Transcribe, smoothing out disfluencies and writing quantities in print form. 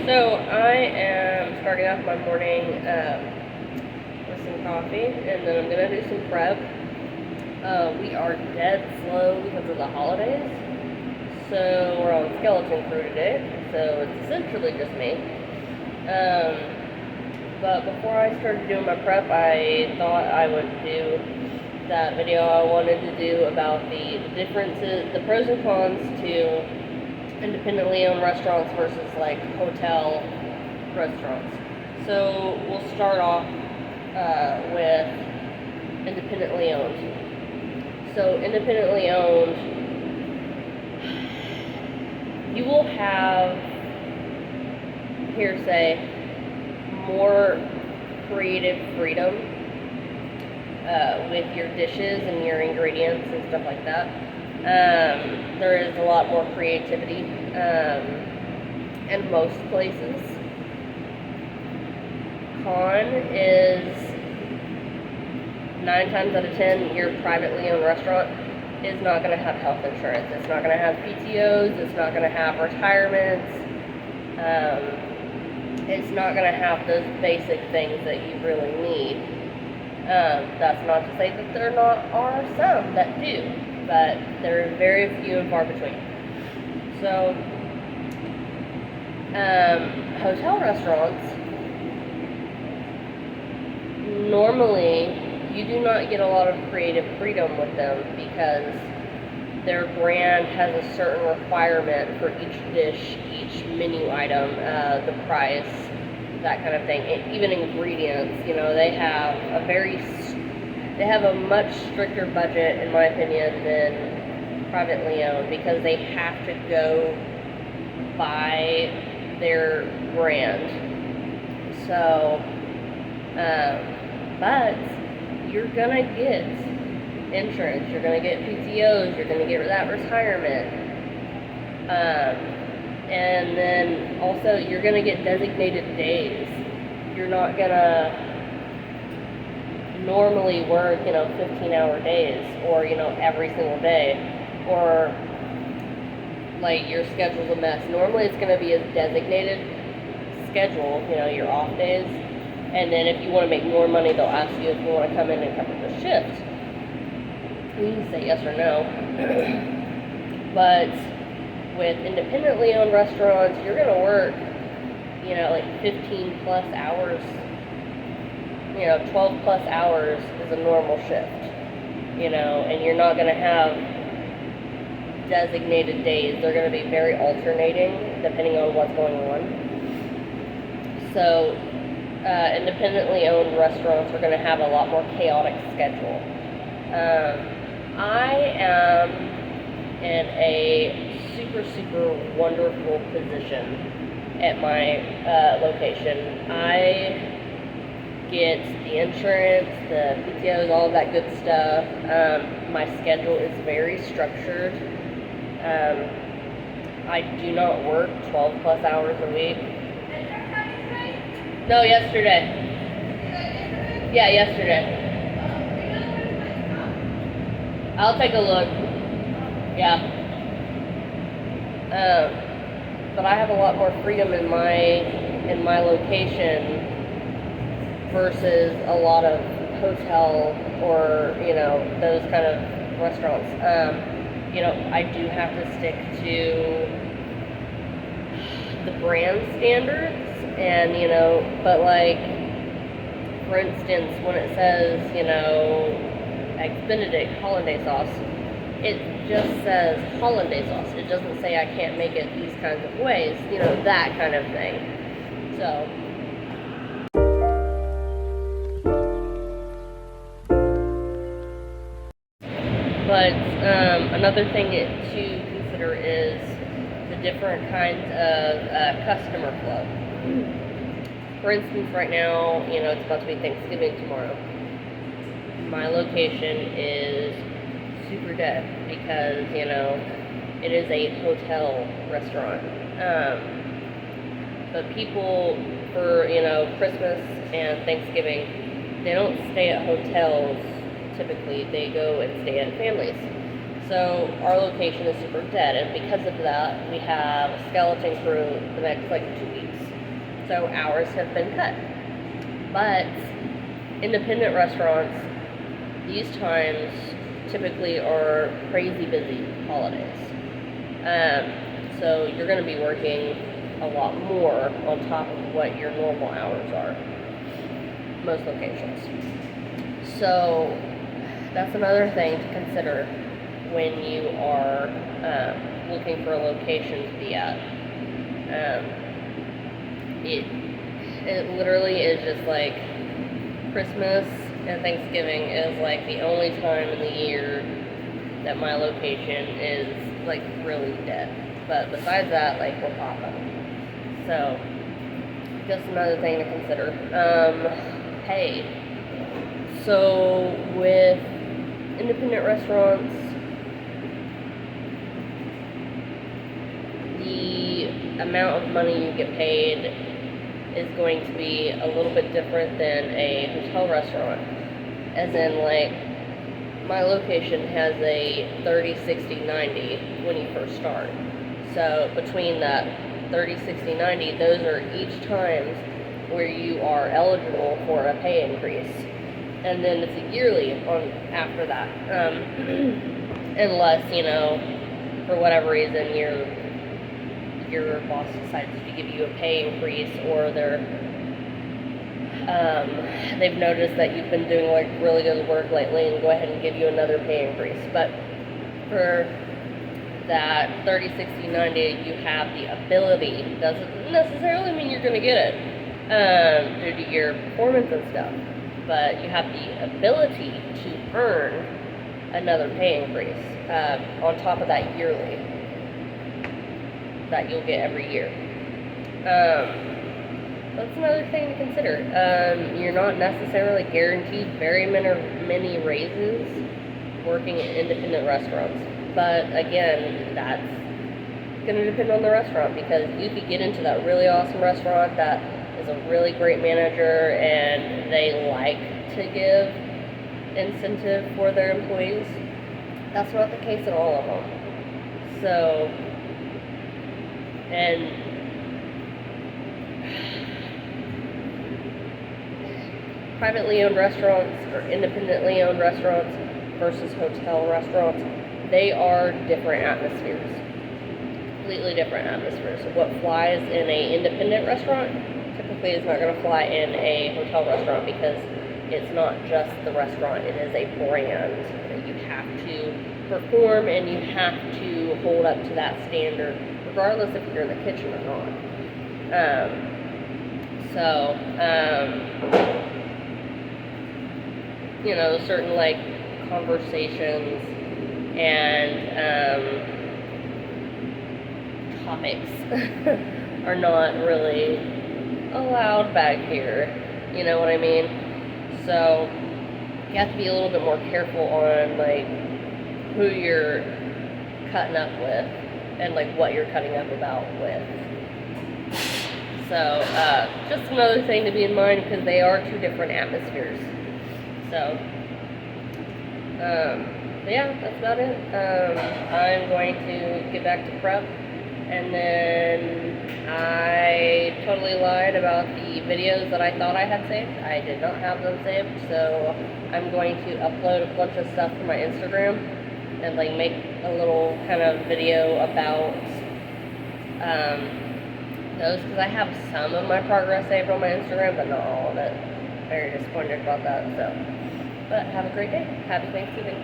So I am starting off my morning with some coffee, and then I'm gonna do some prep. We are dead slow because of the holidays, so we're on skeleton crew today. So it's essentially just me. But before I started doing my prep, I thought I would do that video I wanted to do about the differences, the pros and cons to independently owned restaurants versus like hotel restaurants. So we'll start off with independently owned. So independently owned, you will have, hearsay, more creative freedom with your dishes and your ingredients and stuff like that. There is a lot more creativity in most places. Con is 9 times out of 10, your privately owned restaurant is not going to have health insurance. It's not going to have PTOs. It's not going to have retirements. It's not going to have those basic things that you really need. That's not to say that there are some that do, but they're very few and far between. So, hotel restaurants, normally you do not get a lot of creative freedom with them because their brand has a certain requirement for each dish, each menu item, the price, that kind of thing. Even ingredients, they have a much stricter budget, in my opinion, than privately owned because they have to go by their brand. So, but you're gonna get insurance, you're gonna get PTOs, you're gonna get that retirement, and then also you're gonna get designated days. You're not gonna normally work 15-hour days or every single day, or like your schedule's a mess. Normally it's gonna be a designated schedule, your off days, and then if you want to make more money, they'll ask you if you want to come in and cover the shift. You can say yes or no. But with independently owned restaurants, you're going to work, like 15 plus hours. 12 plus hours is a normal shift. And you're not going to have designated days. They're going to be very alternating depending on what's going on. So, independently owned restaurants are going to have a lot more chaotic schedule. I am in a super wonderful position at my location. I get the insurance, the PTOs, all of that good stuff. My schedule is very structured. I do not work 12 plus hours a week. No, yesterday. Yeah, yesterday. I'll take a look. Yeah. But I have a lot more freedom in my location versus a lot of hotel or those kind of restaurants. I do have to stick to the brand standards. And, but like, for instance, when it says, Eggs Benedict hollandaise sauce, it just says hollandaise sauce. It doesn't say I can't make it these kinds of ways, that kind of thing. So. But another thing to consider is the different kinds of customer flow. For instance, right now, it's about to be Thanksgiving tomorrow. My location is super dead because, it is a hotel restaurant. But people for, Christmas and Thanksgiving, they don't stay at hotels typically. They go and stay at families. So our location is super dead, and because of that, we have a skeleton crew the next 2 weeks. so hours have been cut. But independent restaurants, these times typically are crazy busy holidays. So you're going to be working a lot more on top of what your normal hours are, most locations. So that's another thing to consider when you are looking for a location to be at. It literally is just like Christmas and Thanksgiving is like the only time in the year that my location is like really dead. But besides that, like, we're popping. So just another thing to consider. Pay. So with independent restaurants, the amount of money you get paid is going to be a little bit different than a hotel restaurant. As in, like, my location has a 30, 60, 90 when you first start. So between that 30, 60, 90, those are each times where you are eligible for a pay increase. And then it's a yearly on after that. Unless, you know, for whatever reason your boss decides to give you a pay increase, or they've noticed that you've been doing like really good work lately and go ahead and give you another pay increase. But for that 30, 60, 90, you have the ability. Doesn't necessarily mean you're going to get it due to your performance and stuff, but you have the ability to earn another pay increase on top of that yearly that you'll get every year. That's another thing to consider. You're not necessarily guaranteed very many raises working in independent restaurants. But again, that's going to depend on the restaurant, because you could get into that really awesome restaurant that is a really great manager and they like to give incentive for their employees. That's not the case at all of them. So, and privately owned restaurants or independently owned restaurants versus hotel restaurants, they are different atmospheres. Completely different atmospheres. So what flies in an independent restaurant typically is not going to fly in a hotel restaurant, because it's not just the restaurant, it is a brand that you have to perform and you have to hold up to that standard, regardless if you're in the kitchen or not. You know, certain like conversations and topics are not really allowed back here. You know what I mean? So you have to be a little bit more careful on like who you're cutting up with and like what you're cutting up about with. So just another thing to be in mind, because they are two different atmospheres. So yeah, that's about it. I'm going to get back to prep, and then I totally lied about the videos that I thought I had saved. I did not have them saved, so I'm going to upload a bunch of stuff to my Instagram and like make a little kind of video about those, because I have some of my progress saved on my Instagram, but not all of it. Very disappointed about that. So, but have a great day. Happy Thanksgiving.